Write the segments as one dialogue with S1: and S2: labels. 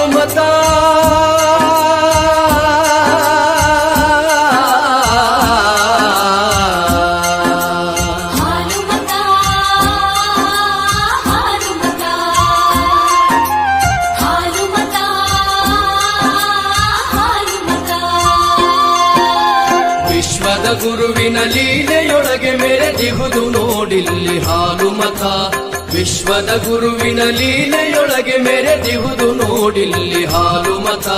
S1: ಹಾಲುಮತ ವಿಶ್ವದ ಗುರುವಿನ ಲೀಲೆಯೊಳಗೆ ಮೆರೆದಿಹುದು ನೋಡಿಲ್ಲಿ ಹಾಲುಮತ. ವಿಶ್ವದ ಗುರುವಿನ ಲೀಲೆಯೊಳಗೆ ಮೆರೆದಿಹುದು ನೋಡಿಲ್ಲಿ ಹಾಲುಮತ.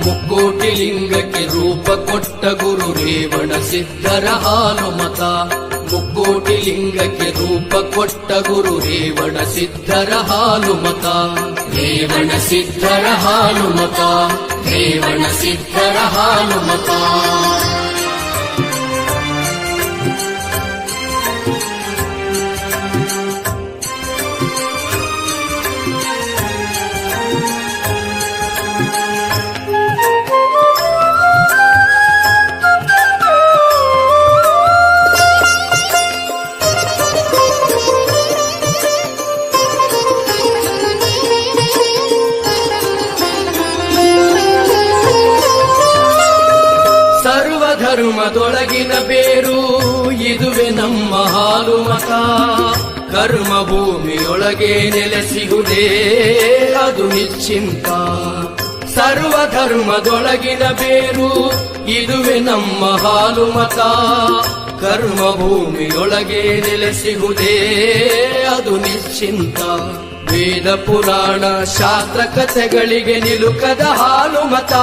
S1: ಮುಕ್ಕೋಟಿ ಲಿಂಗಕ್ಕೆ ರೂಪ ಕೊಟ್ಟ ಗುರು ರೇವಣ ಸಿದ್ಧರ ಹಾಲುಮತ. ಮುಕ್ಕೋಟಿ ಲಿಂಗಕ್ಕೆ ರೂಪ ಕೊಟ್ಟ ಗುರು ರೇವಣ ಸಿದ್ಧರ ಹಾಲುಮತ. ರೇವಣ ಸಿದ್ಧರ ಹಾಲುಮತ. ರೇವಣ ಸಿದ್ಧರ ಹಾಲುಮತ. ಧರ್ಮದೊಳಗಿನ ಬೇರು ಇದುವೆ ನಮ್ಮ ಹಾಲುಮತ. ಕರ್ಮ ಭೂಮಿಯೊಳಗೆ ನೆಲೆಸಿಹುದೇ ಅದು ನಿಶ್ಚಿಂತ. ಸರ್ವ ಧರ್ಮದೊಳಗಿನ ಬೇರು ಇದುವೆ ನಮ್ಮ ಹಾಲುಮತ. ಕರ್ಮ ಭೂಮಿಯೊಳಗೆ ನೆಲೆಸಿಹುದೇ ಅದು ನಿಶ್ಚಿಂತ. ವೇದ ಪುರಾಣ ಶಾಸ್ತ್ರ ಕಥೆಗಳಿಗೆ ನಿಲುಕದ ಹಾಲುಮತ.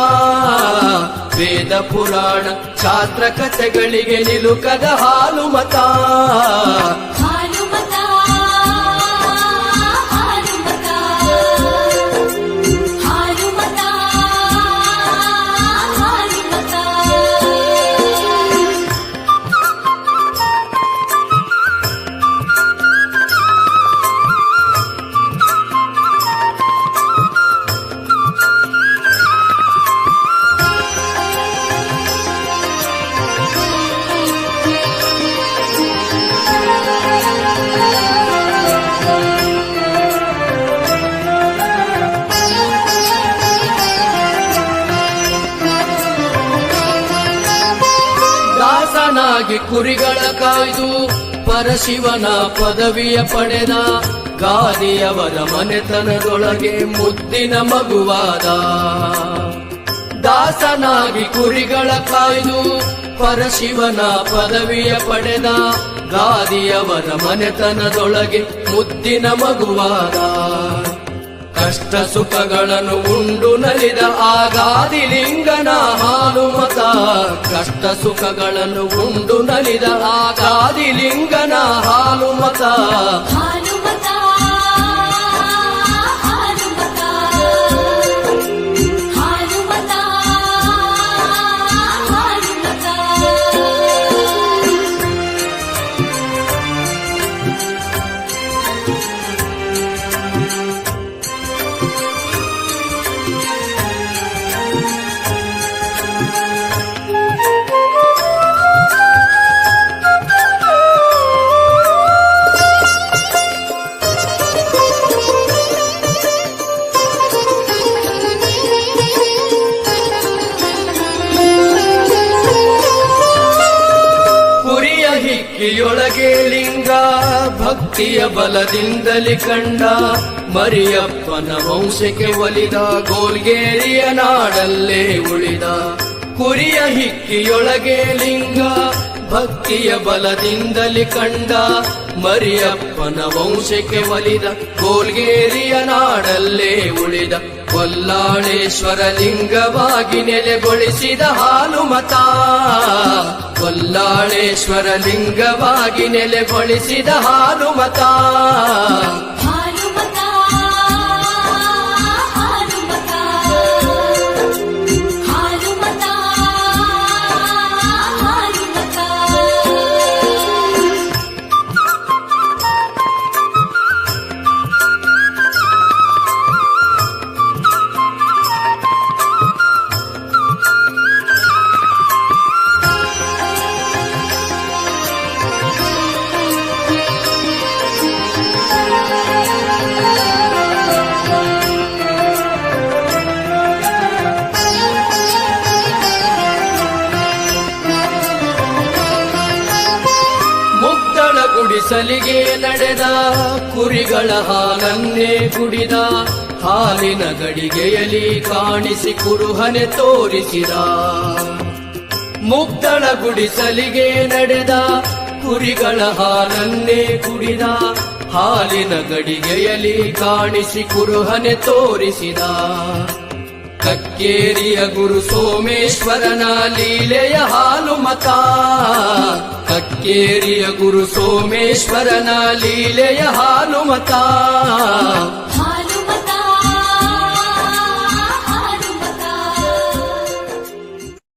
S1: ವೇದ ಪುರಾಣ ಶಾಸ್ತ್ರ ಕಥೆಗಳಿಗೆ ನಿಲುಕದ ಹಾಲುಮತ. ದಾಸನಾಗಿ ಕುರಿಗಳ ಕಾಯ್ದು ಪರಶಿವನ ಪದವಿಯ ಪಡೆದ ಗಾದಿಯವರ ಮನೆತನದೊಳಗೆ ಮುದ್ದಿನ ಮಗುವಾದ. ದಾಸನಾಗಿ ಕುರಿಗಳ ಕಾಯ್ದು ಪರಶಿವನ ಪದವಿಯ ಪಡೆದ ಗಾದಿಯವರ ಮನೆತನದೊಳಗೆ ಮುದ್ದಿನ ಮಗುವಾದ. ಕಷ್ಟ ಸುಖಗಳನ್ನು ಉಂಡು ನಲಿದ ಆಗಾದಿ ಲಿಂಗನ ಹಾಲುಮತ. ಕಷ್ಟ ಸುಖಗಳನ್ನು ಉಂಡು ನಲಿದ ಆಗಾದಿ ಲಿಂಗನ ಹಾಲುಮತ. ಹಿಕ್ಕಿಯೊಳಗೆ ಲಿಂಗ ಭಕ್ತಿಯ ಬಲದಿಂದಲಿ ಕಂಡ ಮರಿಯಪ್ಪನ ವಂಶಕ್ಕೆ ಒಲಿದ ಗೋಲ್ಗೇರಿಯ ನಾಡಲ್ಲೇ ಉಳಿದ. ಕುರಿಯ ಹಿಕ್ಕಿಯೊಳಗೆ ಲಿಂಗ ಭಕ್ತಿಯ ಬಲದಿಂದಲಿ ಕಂಡ ಮರಿಯಪ್ಪನ ವಂಶಕ್ಕೆ ಒಲಿದ ಗೋಲ್ಗೇರಿಯ ನಾಡಲ್ಲೇ ಉಳಿದ. ಕೊಲ್ಲಾಳೇಶ್ವರ ಲಿಂಗವಾಗಿ ನೆಲೆಗೊಳಿಸಿದ ಹಾಲುಮತ. ಕೊಲ್ಲಾಳೇಶ್ವರ ಲಿಂಗವಾಗಿ ನೆಲೆಗೊಳಿಸಿದ ಹಾಲುಮತ. ಗುಡಿಸಲಿಗೆ ನಡೆದ ಕುರಿಗಳ ಹಾಲನ್ನೇ ಕುಡಿದ ಹಾಲಿನ ಗಡಿಗೆಯಲ್ಲಿ ಕಾಣಿಸಿ ಕುರುಹನೆ ತೋರಿಸಿದ ಮುಗ್ಧಳ ಗುಡಿಸಲಿಗೆ ನಡೆದ ಕುರಿಗಳ ಹಾಲನ್ನೇ ಕುಡಿದ ಹಾಲಿನ ಗಡಿಗೆಯಲ್ಲಿ ಕಾಣಿಸಿ ಕುರುಹನೆ ತೋರಿಸಿದ ಕಕ್ಕೇರಿಯ ಗುರು ಸೋಮೇಶ್ವರನ ಲೀಲೆಯ ಹಾಲುಮತ ಕಕ್ಕೇರಿಯ ಗುರು ಸೋಮೇಶ್ವರನ ಲೀಲೆಯ ಹಾಲುಮತ